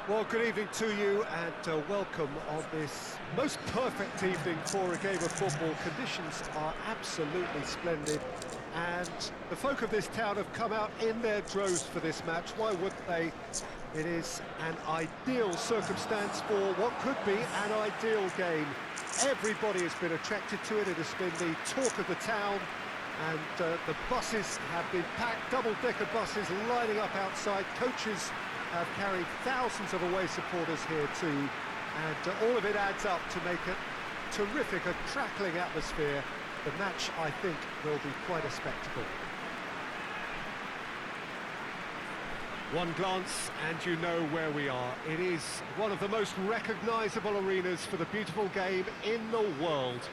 Well, good evening to you and welcome on this most perfect evening for a game of football. Conditions are absolutely splendid and the folk of this town have come out in their droves for this match. Why wouldn't they? It is an ideal circumstance for what could be an ideal game. Everybody has been attracted to it. It has been the talk of the town, and the buses have been packed, double-decker buses lining up outside. Coaches have carried thousands of away supporters here too, and all of it adds up to make it terrific, a crackling atmosphere. The match, I think, will be quite a spectacle. One glance and you know where we are. It is one of the most recognisable arenas for the beautiful game in the world,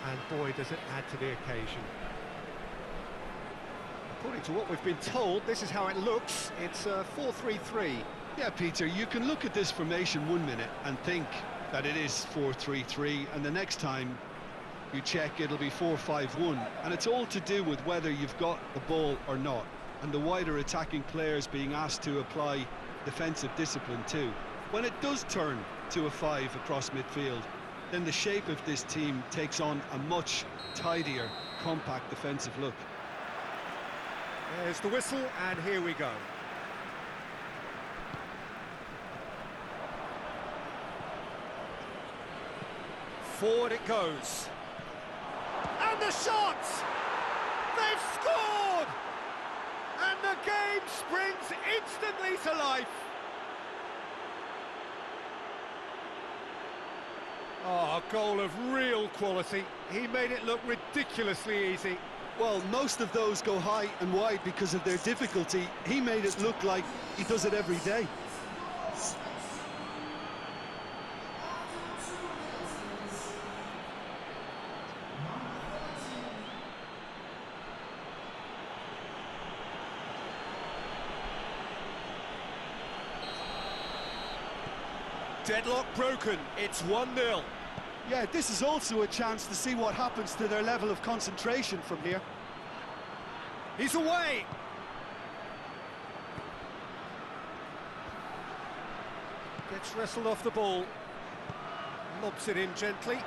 and boy does it add to the occasion. According to what we've been told, this is how it looks. It's 4-3-3. Yeah, Peter, you can look at this formation 1 minute and think that it is 4-3-3, and the next time you check it'll be 4-5-1, and it's all to do with whether you've got the ball or not, and the wider attacking players being asked to apply defensive discipline too. When it does turn to a 5 across midfield, then the shape of this team takes on a much tidier, compact defensive look. There's the whistle, and here we go. Forward it goes. And the shot! They've scored! And the game springs instantly to life. Oh, a goal of real quality. He made it look ridiculously easy. Well, most of those go high and wide because of their difficulty. He made it look like he does it every day. Deadlock broken, it's 1-0. Yeah, this is also a chance to see what happens to their level of concentration from here. He's away! Gets wrestled off the ball. Lobs it in gently.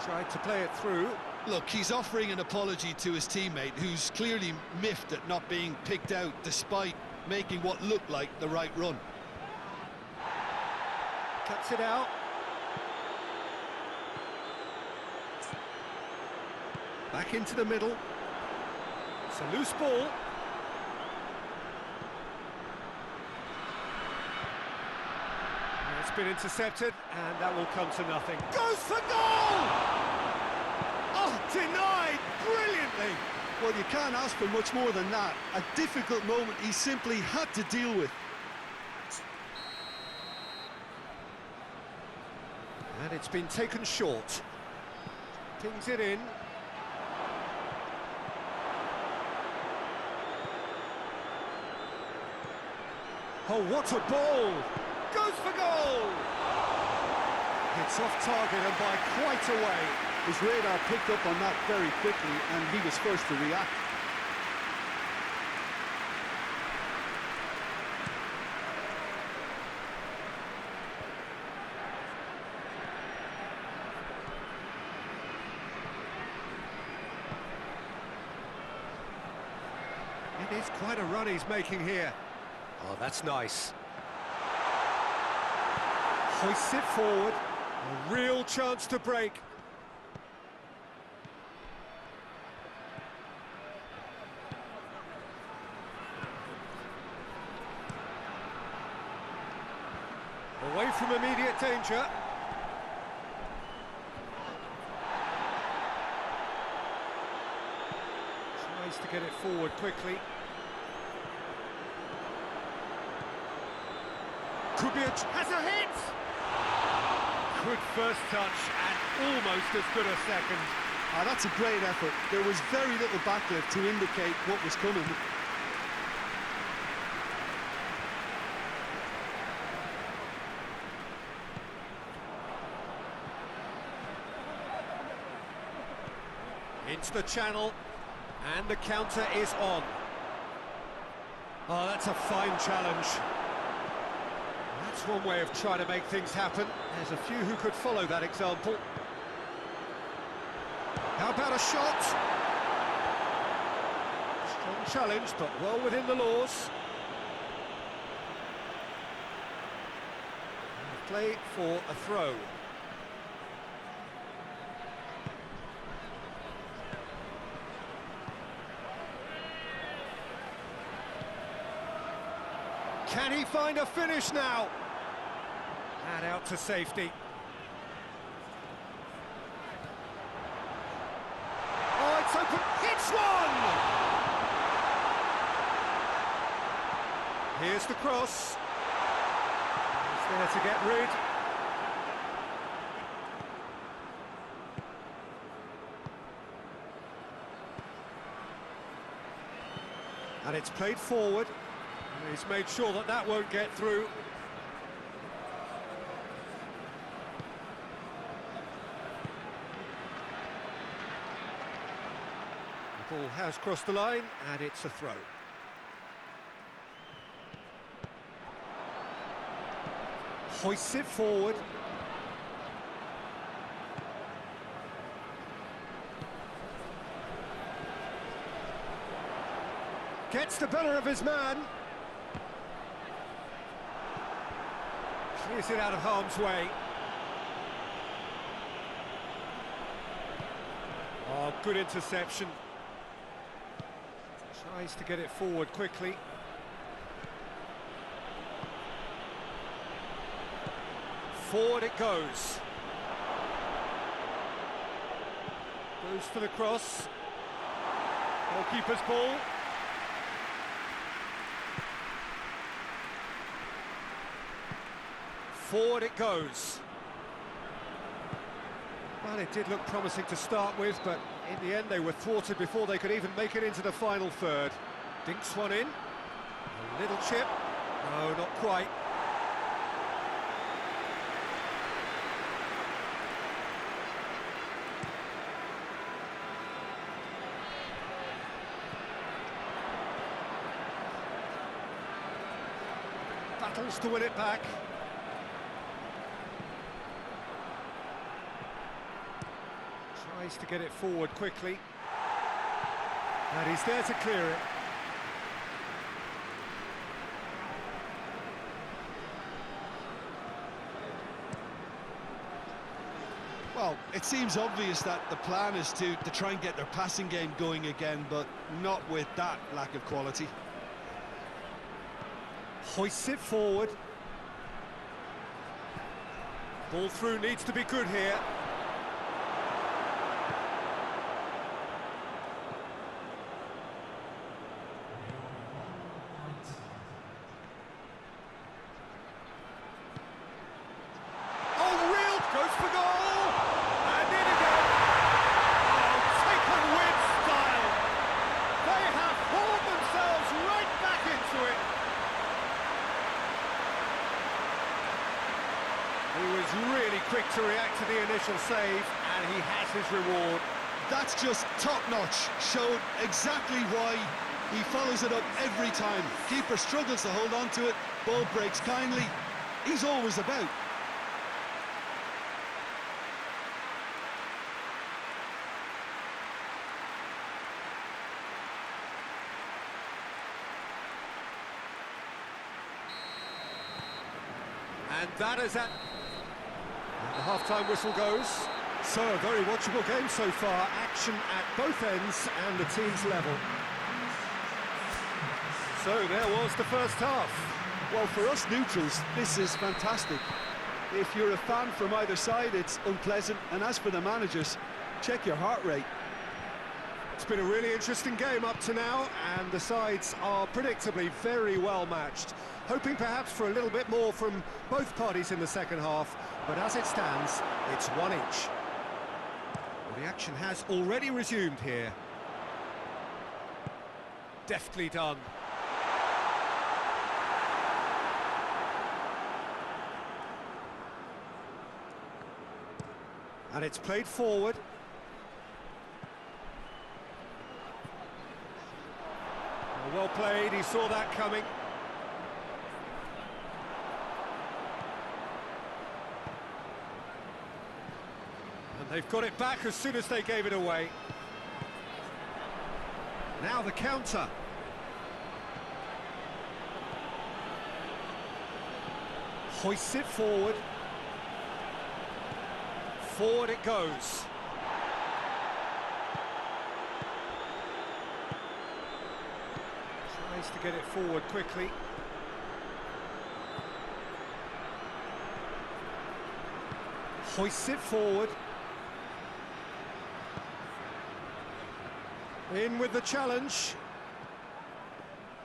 Tried to play it through. Look, he's offering an apology to his teammate, who's clearly miffed at not being picked out despite making what looked like the right run. Cuts it out. Back into the middle. It's a loose ball. It's been intercepted, and that will come to nothing. Goes for goal! Oh, denied brilliantly! Well, you can't ask for much more than that. A difficult moment he simply had to deal with. And it's been taken short. Pings it in. Oh, what a ball! Goes for goal! It's off target and by quite a way. His radar picked up on that very quickly, and he was first to react. It is quite a run he's making here. Oh, that's nice. Hoists it forward. A real chance to break. Away from immediate danger. Tries to get it forward quickly. Could be has a hit! Good first touch and almost as good a second. Ah, that's a great effort. There was very little backlift to indicate what was coming. Into the channel, and the counter is on. Oh, that's a fine challenge. That's one way of trying to make things happen. There's a few who could follow that example. How about a shot? Strong challenge, but well within the laws. Play for a throw. Can he find a finish now? And out to safety. Oh, it's open. It's one! Here's the cross. He's there to get rid. And it's played forward. He's made sure that that won't get through. The ball has crossed the line, and it's a throw. Hoists it forward. Gets the better of his man. Clears it out of harm's way. Oh, good interception. Tries to get it forward quickly. Forward it goes. Goes for the cross. Goalkeeper's ball. Forward it goes. Well, it did look promising to start with, but in the end they were thwarted before they could even make it into the final third. Dinks one in. A little chip. No, not quite. Battles to win it back. Tries to get it forward quickly. And he's there to clear it. Well, it seems obvious that the plan is to try and get their passing game going again, but not with that lack of quality. Hoists it forward. Ball through needs to be good here. Goes for goal! And in again! Oh, taken with style! They have hauled themselves right back into it! He was really quick to react to the initial save, and he has his reward. That's just top-notch. Showed exactly why he follows it up every time. Keeper struggles to hold on to it, ball breaks kindly. He's always about. And that is at... And the half-time whistle goes. So, a very watchable game so far. Action at both ends and the team's level. So, there was the first half. Well, for us neutrals, this is fantastic. If you're a fan from either side, it's unpleasant. And as for the managers, check your heart rate. It's been a really interesting game up to now, and the sides are predictably very well matched. Hoping perhaps for a little bit more from both parties in the second half, but as it stands, it's one each. Well, the action has already resumed here. Deftly done. And it's played forward. Well played, he saw that coming. And they've got it back as soon as they gave it away. Now the counter. Hoists it forward. Forward it goes. Tries to get it forward quickly. Hoists it forward. In with the challenge.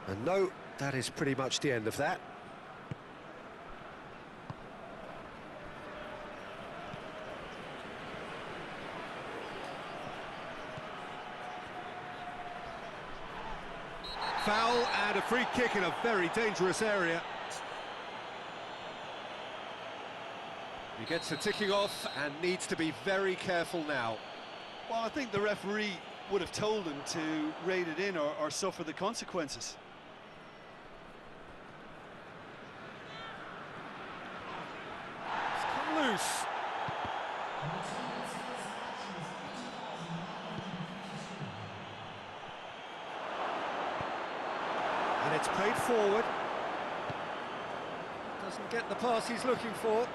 And no, that is pretty much the end of that. Foul and a free kick in a very dangerous area. He gets the ticking off and needs to be very careful now. Well, I think the referee would have told him to rate it in or suffer the consequences. It's come loose. And it's played forward. Doesn't get the pass he's looking for.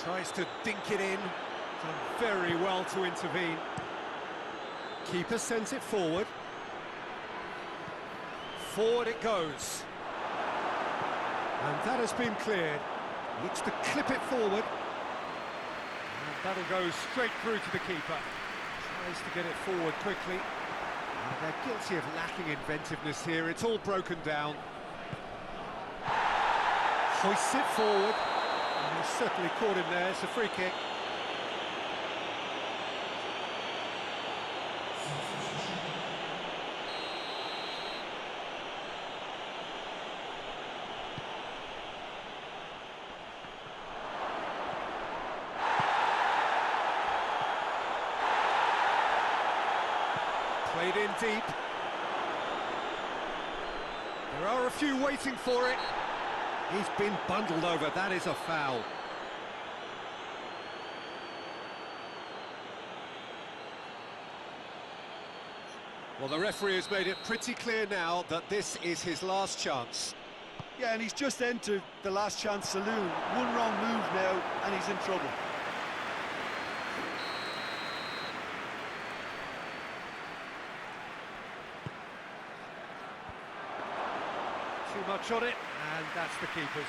Tries to dink it in. Done very well to intervene. Keeper sends it forward. Forward it goes. And that has been cleared. Looks to clip it forward. And that'll go straight through to the keeper. Tries to get it forward quickly. They're guilty of lacking inventiveness here. It's all broken down. Hoists it forward. And he's certainly caught him there. It's a free kick. Played in deep. There are a few waiting for it. He's been bundled over. That is a foul. Well, the referee has made it pretty clear now that this is his last chance. Yeah, and he's just entered the last chance saloon. One wrong move now, and he's in trouble. Too much on it, and that's the keeper's.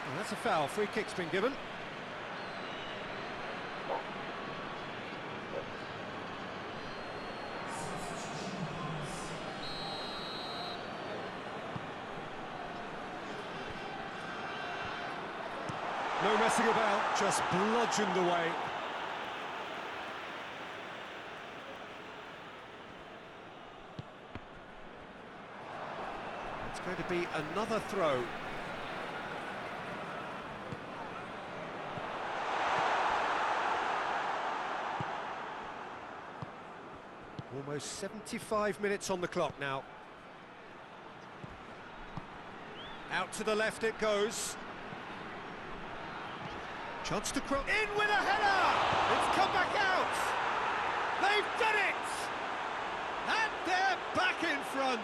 Well, that's a foul. Free kick's been given. No messing about, just bludgeoned away. It's going to be another throw. Almost 75 minutes on the clock now. Out to the left it goes. Chance to cross. In with a header! It's come back out! They've done it! And they're back in front!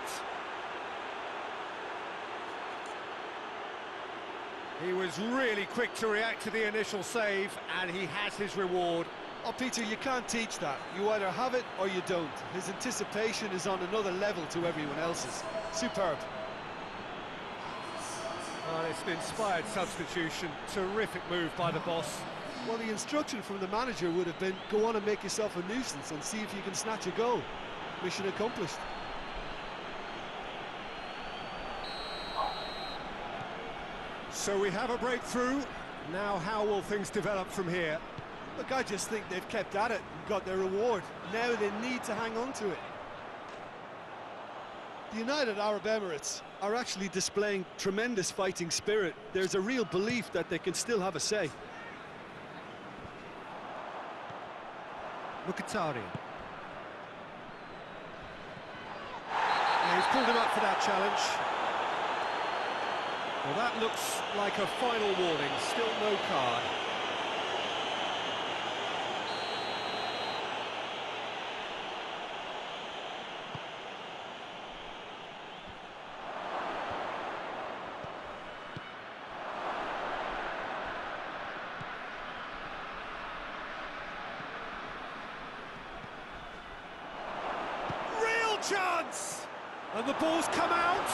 He was really quick to react to the initial save, and he has his reward. Oh, Peter, you can't teach that. You either have it or you don't. His anticipation is on another level to everyone else's. Superb. Well, it's an inspired substitution. Terrific move by the boss. Well, the instruction from the manager would have been, go on and make yourself a nuisance and see if you can snatch a goal. Mission accomplished. So we have a breakthrough. Now how will things develop from here? Look, I just think they've kept at it and got their reward. Now they need to hang on to it. The United Arab Emirates are actually displaying tremendous fighting spirit. There's a real belief that they can still have a say. Mkhitaryan. Yeah, he's pulled him up for that challenge. Well, that looks like a final warning, still no card. Real chance! And the ball's come out!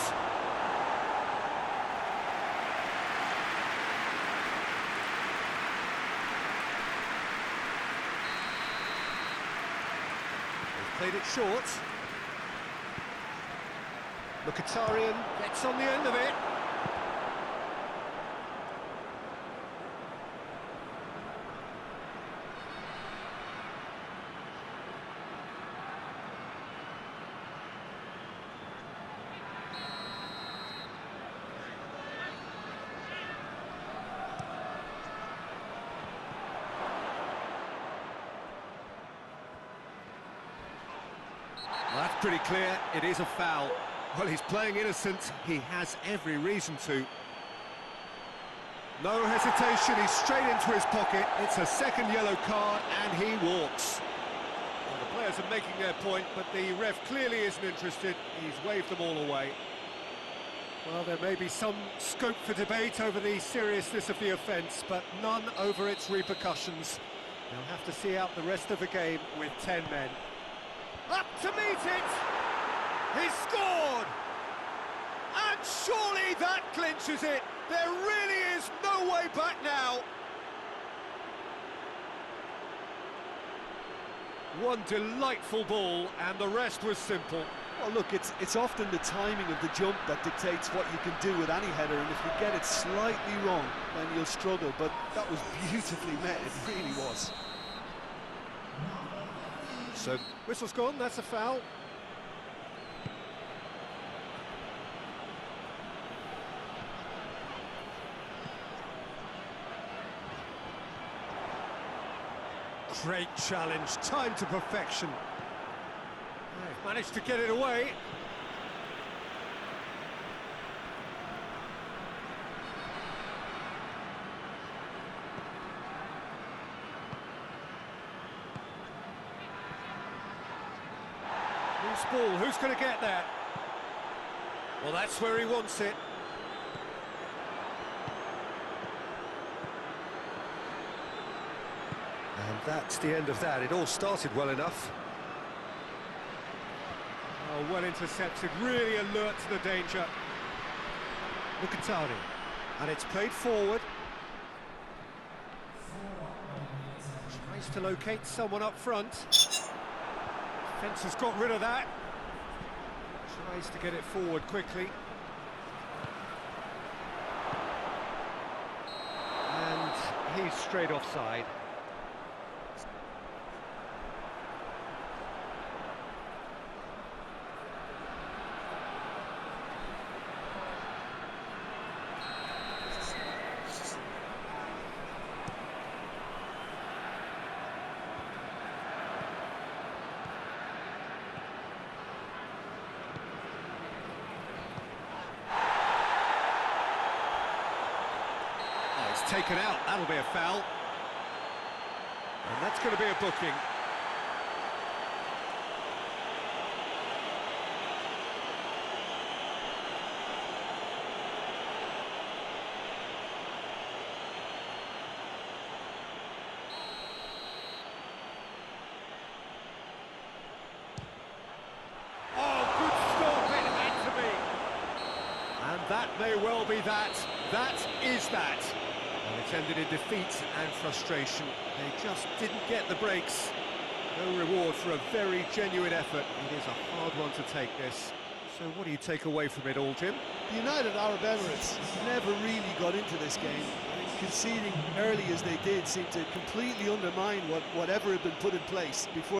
Played it short. Mkhitaryan gets on the end of it. Well, that's pretty clear, it is a foul. Well, he's playing innocent, he has every reason to. No hesitation, he's straight into his pocket. It's a second yellow card, and he walks. Well, the players are making their point, but the ref clearly isn't interested. He's waved them all away. Well, there may be some scope for debate over the seriousness of the offence, but none over its repercussions. They'll have to see out the rest of the game with 10 men. Up to meet it! He's scored! And surely that clinches it! There really is no way back now! One delightful ball, and the rest was simple. Well, look, it's often the timing of the jump that dictates what you can do with any header, and if you get it slightly wrong, then you'll struggle, but that was beautifully met, it really was. So, whistle's gone, that's a foul. Great challenge, time to perfection. They've managed to get it away. Loose ball, who's going to get that? Well, that's where he wants it. And that's the end of that. It all started well enough. Oh, well intercepted, really alert to the danger. Mkhitaryan, and it's played forward. Tries to locate someone up front. Defence has got rid of that. Tries to get it forward quickly. And he's straight offside. Taken out, that'll be a foul. And that's going to be a booking. Oh, good stop, it had to be. And that may well be that. That is that. And it's ended in defeat and frustration. They just didn't get the breaks. No reward for a very genuine effort. It is a hard one to take, this. So what do you take away from it all, Jim? The United Arab Emirates never really got into this game. I mean, conceding early as they did seemed to completely undermine whatever had been put in place before.